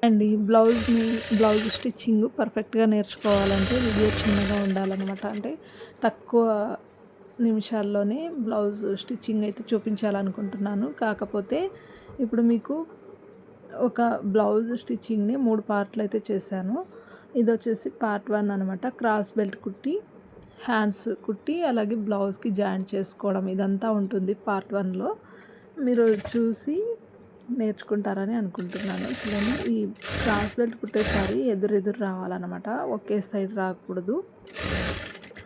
అండి blouse stitching పర్ఫెక్ట్గా నేర్చుకోవాలంటే వీడియో చిన్నగా ఉండాలన్నమాట. అంటే తక్కువ నిమిషాల్లోనే బ్లౌజ్ స్టిచ్చింగ్ అయితే చూపించాలనుకుంటున్నాను. కాకపోతే ఇప్పుడు మీకు ఒక బ్లౌజ్ స్టిచ్చింగ్ని 3 పార్ట్లు అయితే చేశాను. ఇది వచ్చేసి పార్ట్ 1 అనమాట. క్రాస్ బెల్ట్ కుట్టి, హ్యాండ్స్ కుట్టి, అలాగే బ్లౌజ్కి జాయింట్ చేసుకోవడం ఇదంతా ఉంటుంది పార్ట్ 1లో. మీరు చూసి నేర్చుకుంటారని అనుకుంటున్నాను. చూడండి, ఈ క్రాస్ బెల్ట్ కుట్టేసారి ఎదురు రావాలన్నమాట, ఒకే సైడ్ రాకూడదు.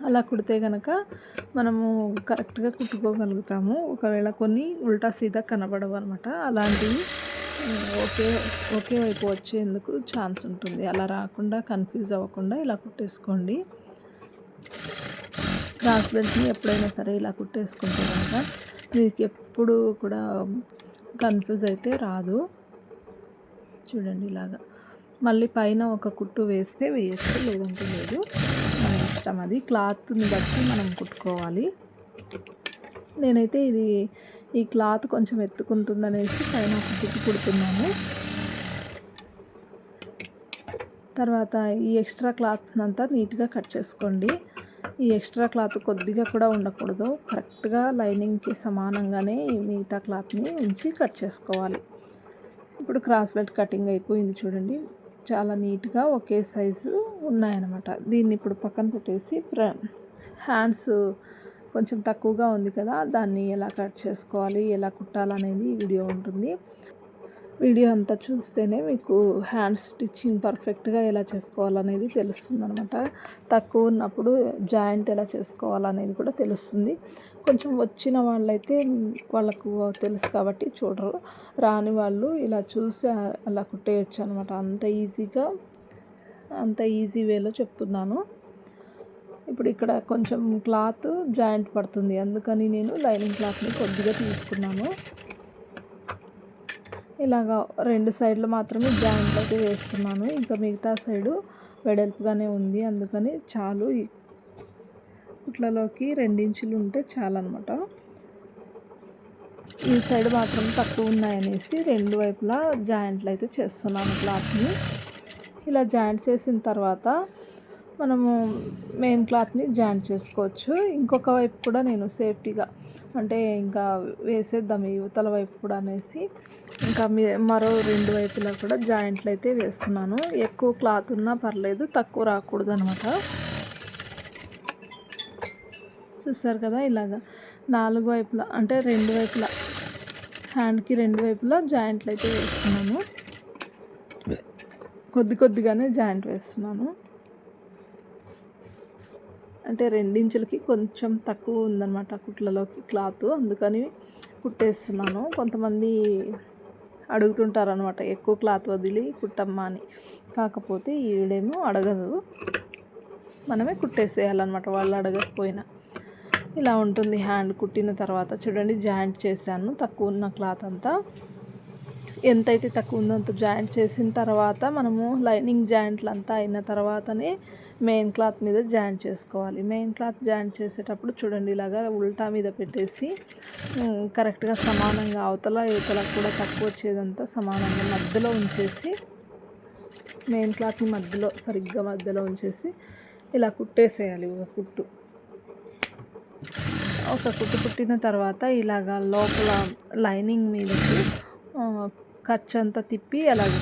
అలా కుడితే కనుక మనము కరెక్ట్గా కుట్టుకోగలుగుతాము. ఒకవేళ కొన్ని ఉల్టా సీదా కనబడవు అనమాట. అలాంటివి ఒకే ఒకే వైపు వచ్చేందుకు ఛాన్స్ ఉంటుంది. అలా రాకుండా కన్ఫ్యూజ్ అవ్వకుండా ఇలా కుట్టేసుకోండి. క్రాస్ బెల్ట్ని ఎప్పుడైనా సరే ఇలా కుట్టేసుకుంటే కనుక మీకు ఎప్పుడు కూడా కన్ఫ్యూజ్ అయితే రాదు. చూడండి, ఇలాగా మళ్ళీ పైన ఒక కుట్టు వేస్తే వేయచ్చు, లేదంటే లేదు, మన ఇష్టం. అది క్లాత్ని బట్టి మనం కుట్టుకోవాలి. నేనైతే ఈ క్లాత్ కొంచెం ఎత్తుకుంటుందనేసి పైన ఒక కుట్టు కుడుతున్నాను. తర్వాత ఈ ఎక్స్ట్రా క్లాత్ అంతా నీట్గా కట్ చేసుకోండి. ఈ ఎక్స్ట్రా క్లాత్ కొద్దిగా కూడా ఉండకూడదు. కరెక్ట్గా లైనింగ్కి సమానంగానే మిగతా క్లాత్ని ఉంచి కట్ చేసుకోవాలి. ఇప్పుడు క్రాస్ బెల్ట్ కటింగ్ అయిపోయింది. చూడండి, చాలా నీట్గా ఒకే సైజు ఉన్నాయన్నమాట. దీన్ని ఇప్పుడు పక్కన పెట్టేసి హ్యాండ్స్ కొంచెం తక్కువగా ఉంది కదా, దాన్ని ఎలా కట్ చేసుకోవాలి, ఎలా కుట్టాలనేది వీడియో ఉంటుంది. వీడియో అంతా చూస్తేనే మీకు హ్యాండ్ స్టిచ్చింగ్ పర్ఫెక్ట్గా ఎలా చేసుకోవాలనేది తెలుస్తుంది అనమాట. తక్కువ ఉన్నప్పుడు జాయింట్ ఎలా చేసుకోవాలనేది కూడా తెలుస్తుంది. కొంచెం వచ్చిన వాళ్ళైతే వాళ్ళకు తెలుసు కాబట్టి చూడరు. రాని వాళ్ళు ఇలా చూసి అలా కుట్టేయచ్చు అనమాట. అంత ఈజీ వేలో చెప్తున్నాను. ఇప్పుడు ఇక్కడ కొంచెం క్లాత్ జాయింట్ పడుతుంది, అందుకని నేను లైనింగ్ క్లాత్ని కొద్దిగా తీసుకున్నాను. ఇలాగా 2 సైడ్లు మాత్రమే జాయింట్లు అయితే వేస్తున్నాను. ఇంకా మిగతా సైడు వెడల్పుగానే ఉంది, అందుకని చాలు. ఈ కుట్లలోకి 2 ఇంచులు ఉంటే చాలన్నమాట. ఈ సైడ్ మాత్రం తక్కువ ఉన్నాయనేసి 2 వైపులా జాయింట్లు అయితే చేస్తున్నాను క్లాత్ని. ఇలా జాయింట్ చేసిన తర్వాత మనము మెయిన్ క్లాత్ని జాయింట్ చేసుకోవచ్చు. ఇంకొక వైపు కూడా నేను సేఫ్టీగా, అంటే ఇంకా వేసేద్దాం ఈ యువతల వైపు కూడా అనేసి ఇంకా మరో 2 వైపులా కూడా జాయింట్లు అయితే వేస్తున్నాను. ఎక్కువ క్లాత్ ఉన్నా పర్లేదు, తక్కువ రాకూడదు అనమాట. చూస్తారు కదా, ఇలాగా 4 వైపులా, అంటే 2 వైపులా, హ్యాండ్కి 2 వైపులా జాయింట్లు అయితే వేస్తున్నాను. కొద్దిగానే జాయింట్ వేస్తున్నాను. అంటే 2 ఇంచులకి కొంచెం తక్కువ ఉందన్నమాట కుట్లలోకి క్లాత్, అందుకని కుట్టేస్తున్నాను. కొంతమంది అడుగుతుంటారనమాట, ఎక్కువ క్లాత్ వదిలి కుట్టమ్మా అని. కాకపోతే ఈవిడేమో అడగదు, మనమే కుట్టేసేయాలన్నమాట వాళ్ళు అడగకపోయినా. ఇలా ఉంటుంది హ్యాండ్ కుట్టిన తర్వాత. చూడండి, జాయింట్ చేశాను తక్కువ ఉన్న క్లాత్ అంతా. ఎంతైతే తక్కువ ఉందో అంత జాయింట్ చేసిన తర్వాత మనము లైనింగ్ జాయింట్లు అంతా అయిన తర్వాతనే మెయిన్ క్లాత్ మీద జాయింట్ చేసుకోవాలి. మెయిన్ క్లాత్ జాయింట్ చేసేటప్పుడు చూడండి, ఇలాగా ఉల్టా మీద పెట్టేసి కరెక్ట్గా సమానంగా అవతల యువతల కూడా తక్కువ వచ్చేదంతా సమానంగా మధ్యలో ఉంచేసి, మెయిన్ క్లాత్ని సరిగ్గా మధ్యలో ఉంచేసి ఇలా కుట్టేసేయాలి. ఒక కుట్టు కుట్టిన తర్వాత ఇలాగా లోపల లైనింగ్ మీదకి ఖర్చు అంతా తిప్పి అలాగే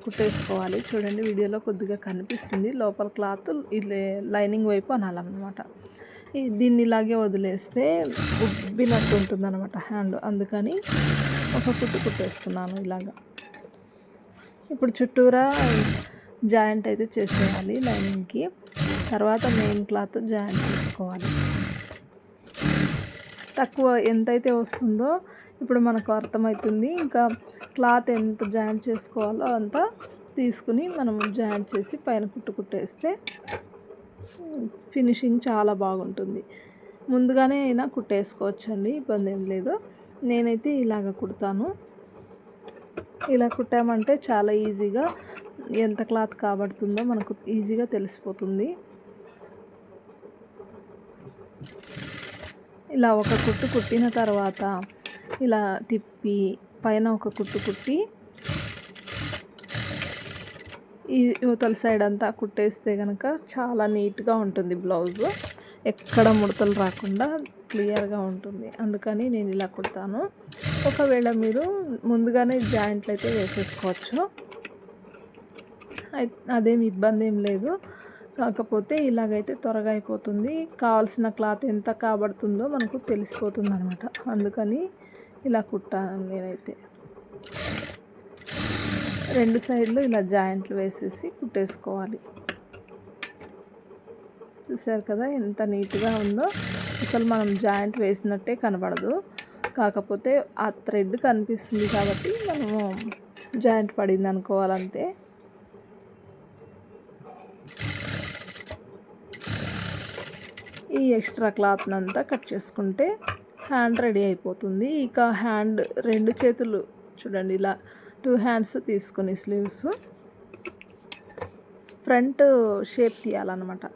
కుట్టేసుకోవాలి. చూడండి, వీడియోలో కొద్దిగా కనిపిస్తుంది. లోపల క్లాత్ లైనింగ్ వైపు అనాలన్నమాట. దీన్ని ఇలాగే వదిలేస్తే ఉబ్బినట్టు ఉంటుంది అనమాట హ్యాండ్, అందుకని ఒక కుట్టు కుట్టేస్తున్నాను ఇలాగా. ఇప్పుడు చుట్టూరా జాయింట్ అయితే చేసేయాలి లైనింగ్కి. తర్వాత మెయిన్ క్లాత్ జాయింట్ చేసుకోవాలి. తక్కువ ఎంతైతే వస్తుందో ఇప్పుడు మనకు అర్థమవుతుంది. ఇంకా క్లాత్ ఎంత జాయింట్ చేసుకోవాలో అంతా తీసుకుని మనం జాయింట్ చేసి పైన కుట్టేస్తే ఫినిషింగ్ చాలా బాగుంటుంది. ముందుగానే అయినా కుట్టేసుకోవచ్చండి, ఇబ్బంది ఏం లేదు. నేనైతే ఇలాగ కుడతాను. ఇలా కుట్టామంటే చాలా ఈజీగా ఎంత క్లాత్ కాబడుతుందో మనకు ఈజీగా తెలిసిపోతుంది. ఇలా ఒక కుట్టు కుట్టిన తర్వాత ఇలా తిప్పి పైన ఒక కుట్టు కుట్టి ఈ యువతల సైడ్ అంతా కుట్టేస్తే కనుక చాలా నీట్గా ఉంటుంది బ్లౌజ్, ఎక్కడ ముడతలు రాకుండా క్లియర్గా ఉంటుంది. అందుకని నేను ఇలా కుడతాను. ఒకవేళ మీరు ముందుగానే జాయింట్లు అయితే వేసేసుకోవచ్చు, అదేమి ఇబ్బంది ఏం లేదు. కాకపోతే ఇలాగైతే త్వరగా అయిపోతుంది. కావాల్సిన క్లాత్ ఎంత కాబడుతుందో మనకు తెలిసిపోతుంది అనమాట. అందుకని ఇలా కుట్టాను నేనైతే. 2 సైడ్లు ఇలా జాయింట్లు వేసేసి కుట్టేసుకోవాలి. చూసారు కదా ఎంత నీట్గా ఉందో. అసలు మనం జాయింట్ వేసినట్టే కనబడదు, కాకపోతే ఆ థ్రెడ్ కనిపిస్తుంది కాబట్టి మనము జాయింట్ పడింది అనుకోవాలంతే. ఈ ఎక్స్ట్రా క్లాత్నంతా కట్ చేసుకుంటే హ్యాండ్ రెడీ అయిపోతుంది. ఇక హ్యాండ్ 2 చేతులు చూడండి, ఇలా 2 హ్యాండ్స్ తీసుకొని స్లీవ్స్ ఫ్రంట్ షేప్ తీయాలన్నమాట.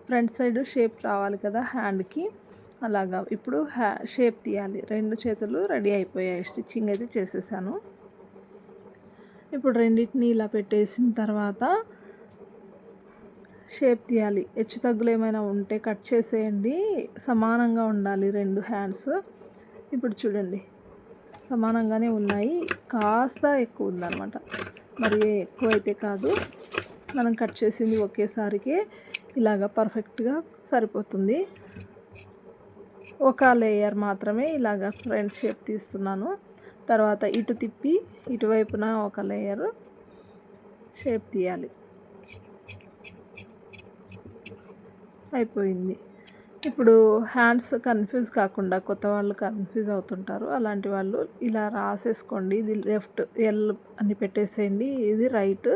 ఫ్రంట్ సైడ్ షేప్ రావాలి కదా హ్యాండ్కి, అలాగా ఇప్పుడు షేప్ తీయాలి. 2 చేతులు రెడీ అయిపోయాయి, స్టిచ్చింగ్ అయితే చేసేసాను. ఇప్పుడు రెండింటిని ఇలా పెట్టేసిన తర్వాత షేప్ తీయాలి. హెచ్చు తగ్గులు ఏమైనా ఉంటే కట్ చేసేయండి, సమానంగా ఉండాలి 2 హ్యాండ్స్. ఇప్పుడు చూడండి సమానంగానే ఉన్నాయి, కాస్త ఎక్కువ ఉందన్నమాట, మరి ఎక్కువ అయితే కాదు. మనం కట్ చేసింది ఒకేసారికి ఇలాగ పర్ఫెక్ట్గా సరిపోతుంది. ఒక లేయర్ మాత్రమే ఇలాగ ఫ్రంట్ షేప్ తీస్తున్నాను. తర్వాత ఇటు తిప్పి ఇటువైపున ఒక లేయర్ షేప్ తీయాలి. అయిపోయింది. ఇప్పుడు హ్యాండ్స్ కన్ఫ్యూజ్ కాకుండా, కొత్త వాళ్ళు కన్ఫ్యూజ్ అవుతుంటారు, అలాంటి వాళ్ళు ఇలా రాసేసుకోండి. ఇది లెఫ్ట్ ఎల్ అని పెట్టేసేయండి, ఇది రైట్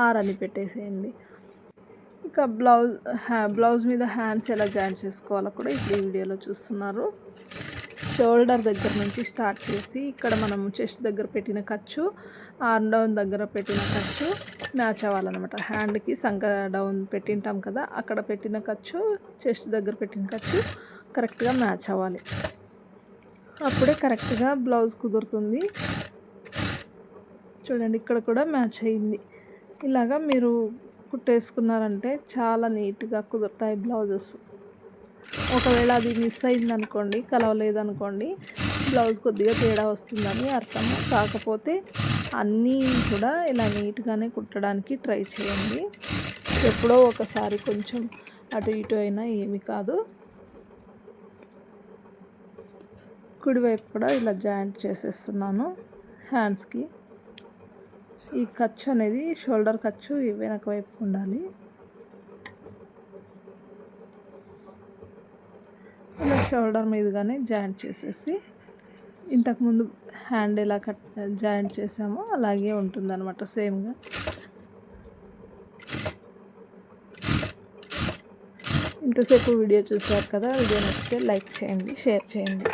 ఆర్ అని పెట్టేసేయండి. ఇక బ్లౌజ్ మీద హ్యాండ్స్ ఎలా జాయిన్ చేసుకోవాలో కూడా ఇప్పుడు ఈ వీడియోలో చూస్తున్నారు. షోల్డర్ దగ్గర నుంచి స్టార్ట్ చేసి ఇక్కడ మనం చెస్ట్ దగ్గర పెట్టిన ఖర్చు, ఆర్మ్ డౌన్ దగ్గర పెట్టిన ఖర్చు మ్యాచ్ అవ్వాలన్నమాట. హ్యాండ్కి సంక డౌన్ పెట్టింటాం కదా, అక్కడ పెట్టిన ఖర్చు చెస్ట్ దగ్గర పెట్టిన ఖర్చు కరెక్ట్గా మ్యాచ్ అవ్వాలి. అప్పుడే కరెక్ట్గా బ్లౌజ్ కుదురుతుంది. చూడండి ఇక్కడ కూడా మ్యాచ్ అయింది. ఇలాగా మీరు కుట్టేసుకున్నారంటే చాలా నీట్గా కుదురుతాయి బ్లౌజెస్. ఒకవేళ అది మిస్ అయిందనుకోండి, కలవలేదనుకోండి, బ్లౌజ్ కొద్దిగా తేడా వస్తుందని అర్థం. కాకపోతే అన్నీ కూడా ఇలా నీట్గానే కుట్టడానికి ట్రై చేయండి. ఎప్పుడో ఒకసారి కొంచెం అటు ఇటు అయినా ఏమి కాదు. కుడివైపు కూడా ఇలా జాయింట్ చేసేస్తున్నాను హ్యాండ్స్కి. ఈ ఖర్చు అనేది షోల్డర్ ఖర్చు వెనక వైపు ఉండాలి. ఇలా షోల్డర్ మీదుగానే జాయింట్ చేసేసి ఇంతకుముందు హ్యాండ్ ఎలా జాయింట్ చేసామో అలాగే ఉంటుందన్నమాట సేమ్గా. ఇంతసేపు వీడియో చూసారు కదా, వీడియో నచ్చితే లైక్ చేయండి, షేర్ చేయండి.